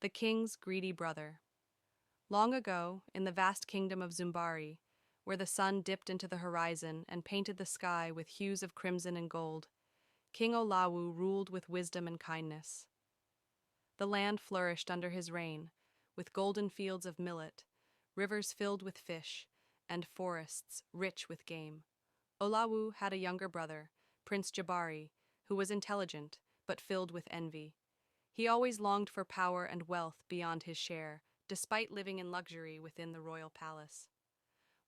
The King's Greedy Brother. Long ago, in the vast kingdom of Zumbari, where the sun dipped into the horizon and painted the sky with hues of crimson and gold, King Olawu ruled with wisdom and kindness. The land flourished under his reign, with golden fields of millet, rivers filled with fish, and forests rich with game. Olawu had a younger brother, Prince Jabari, who was intelligent but filled with envy. He always longed for power and wealth beyond his share, despite living in luxury within the royal palace.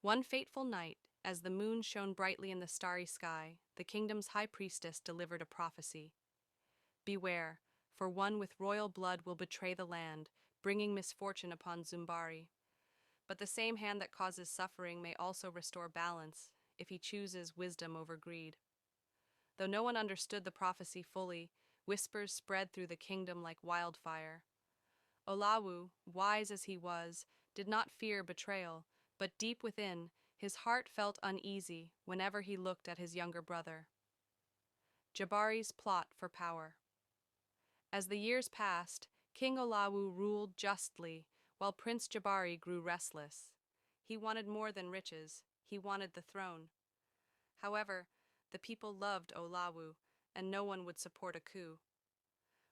One fateful night, as the moon shone brightly in the starry sky, the kingdom's high priestess delivered a prophecy. Beware, for one with royal blood will betray the land, bringing misfortune upon Zumbari. But the same hand that causes suffering may also restore balance, if he chooses wisdom over greed. Though no one understood the prophecy fully, whispers spread through the kingdom like wildfire. Olawu, wise as he was, did not fear betrayal, but deep within, his heart felt uneasy whenever he looked at his younger brother. Jabari's plot for power. As the years passed, King Olawu ruled justly, while Prince Jabari grew restless. He wanted more than riches, he wanted the throne. However, the people loved Olawu, and no one would support a coup.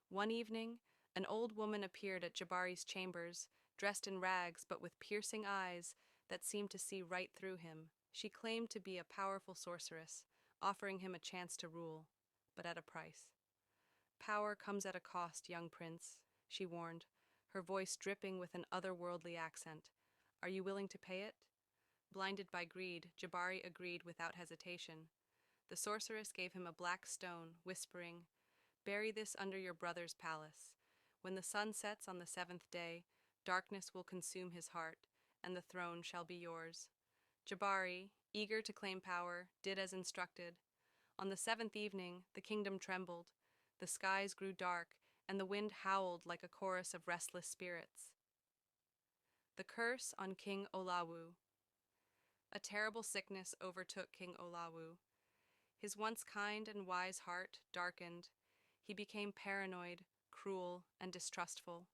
One evening, an old woman appeared at Jabari's chambers, dressed in rags but with piercing eyes that seemed to see right through him. She claimed to be a powerful sorceress, offering him a chance to rule, but at a price. Power comes at a cost, young prince, she warned, her voice dripping with an otherworldly accent. Are you willing to pay it? Blinded by greed, Jabari agreed without hesitation. The sorceress gave him a black stone, whispering, "Bury this under your brother's palace. When the sun sets on the seventh day, darkness will consume his heart, and the throne shall be yours." Jabari, eager to claim power, did as instructed. On the seventh evening, the kingdom trembled, the skies grew dark, and the wind howled like a chorus of restless spirits. The curse on King Olawu. A terrible sickness overtook King Olawu. His once kind and wise heart darkened. He became paranoid, cruel, and distrustful.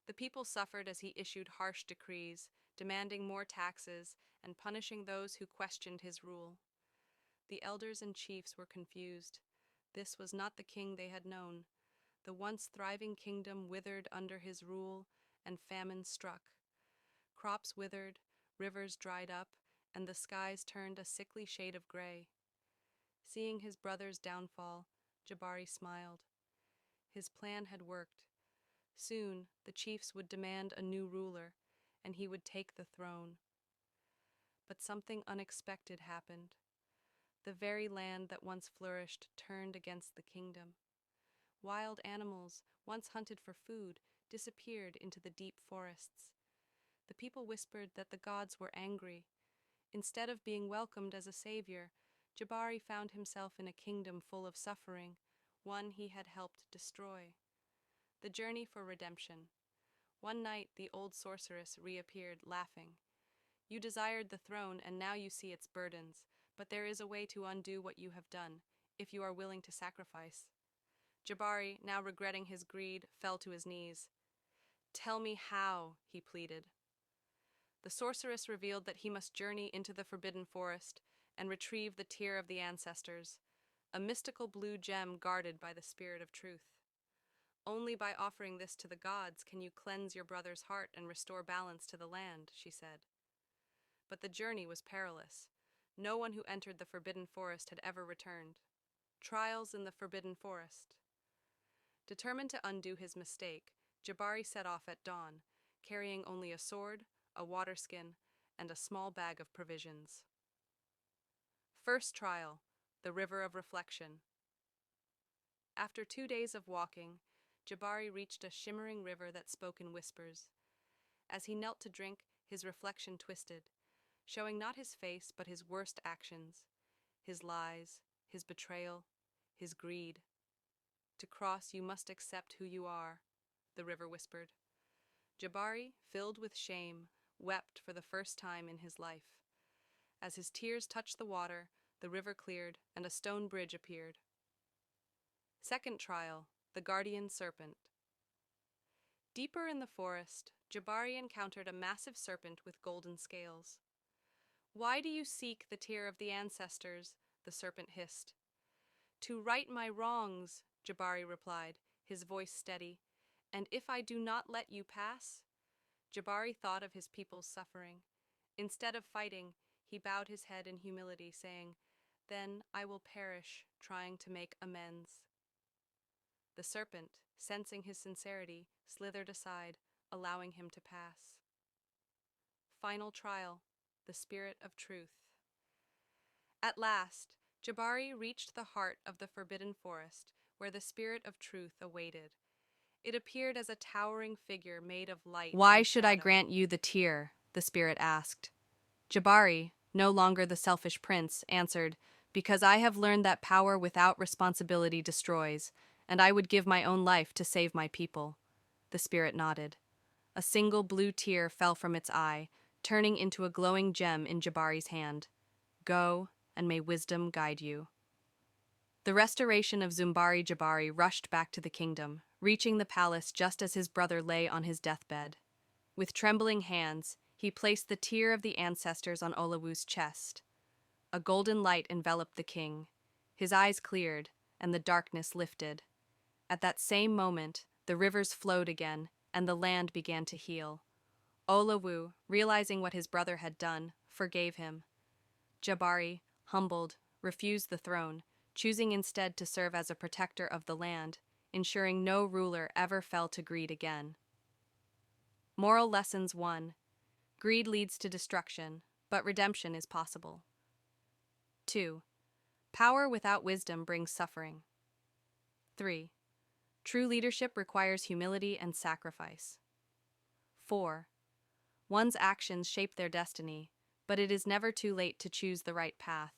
The people suffered as he issued harsh decrees, demanding more taxes and punishing those who questioned his rule. The elders and chiefs were confused. This was not the king they had known. The once thriving kingdom withered under his rule, and famine struck. Crops withered, rivers dried up, and the skies turned a sickly shade of gray. Seeing his brother's downfall, Jabari smiled. His plan had worked. Soon, the chiefs would demand a new ruler, and he would take the throne. But something unexpected happened. The very land that once flourished turned against the kingdom. Wild animals, once hunted for food, disappeared into the deep forests. The people whispered that the gods were angry. Instead of being welcomed as a savior, Jabari found himself in a kingdom full of suffering, one he had helped destroy. The journey for redemption. One night, the old sorceress reappeared, laughing. You desired the throne, and now you see its burdens, but there is a way to undo what you have done, if you are willing to sacrifice. Jabari, now regretting his greed, fell to his knees. Tell me how, he pleaded. The sorceress revealed that he must journey into the forbidden forest and retrieve the tear of the ancestors, a mystical blue gem guarded by the spirit of truth. Only by offering this to the gods can you cleanse your brother's heart and restore balance to the land, she said. But the journey was perilous. No one who entered the forbidden forest had ever returned. Trials in the forbidden forest. Determined to undo his mistake, Jabari set off at dawn, carrying only a sword, a water skin, and a small bag of provisions. First trial, the River of Reflection. After 2 days of walking, Jabari reached a shimmering river that spoke in whispers. As he knelt to drink, his reflection twisted, showing not his face but his worst actions, his lies, his betrayal, his greed. To cross, you must accept who you are, the river whispered. Jabari, filled with shame, wept for the first time in his life. As his tears touched the water, the river cleared and a stone bridge appeared. Second trial, the guardian serpent. Deeper in the forest, Jabari encountered a massive serpent with golden scales. "Why do you seek the tear of the ancestors?" the serpent hissed. "To right my wrongs," Jabari replied, his voice steady. "And if I do not let you pass?" Jabari thought of his people's suffering. Instead of fighting, he bowed his head in humility, saying, "Then I will perish, trying to make amends." The serpent, sensing his sincerity, slithered aside, allowing him to pass. Final trial, the spirit of truth. At last, Jabari reached the heart of the forbidden forest, where the spirit of truth awaited. It appeared as a towering figure made of light. "Why should I grant you the tear?" the spirit asked. Jabari, no longer the selfish prince, answered, "Because I have learned that power without responsibility destroys, and I would give my own life to save my people." The spirit nodded. A single blue tear fell from its eye, turning into a glowing gem in Jabari's hand. "Go, and may wisdom guide you." The restoration of Zumbari Jabari rushed back to the kingdom, reaching the palace just as his brother lay on his deathbed. With trembling hands, he placed the tear of the ancestors on Olawu's chest. A golden light enveloped the king. His eyes cleared, and the darkness lifted. At that same moment, the rivers flowed again, and the land began to heal. Olawu, realizing what his brother had done, forgave him. Jabari, humbled, refused the throne, choosing instead to serve as a protector of the land, ensuring no ruler ever fell to greed again. Moral lessons 1. Greed leads to destruction, but redemption is possible. 2. Power without wisdom brings suffering. 3. True leadership requires humility and sacrifice. 4. One's actions shape their destiny, but it is never too late to choose the right path.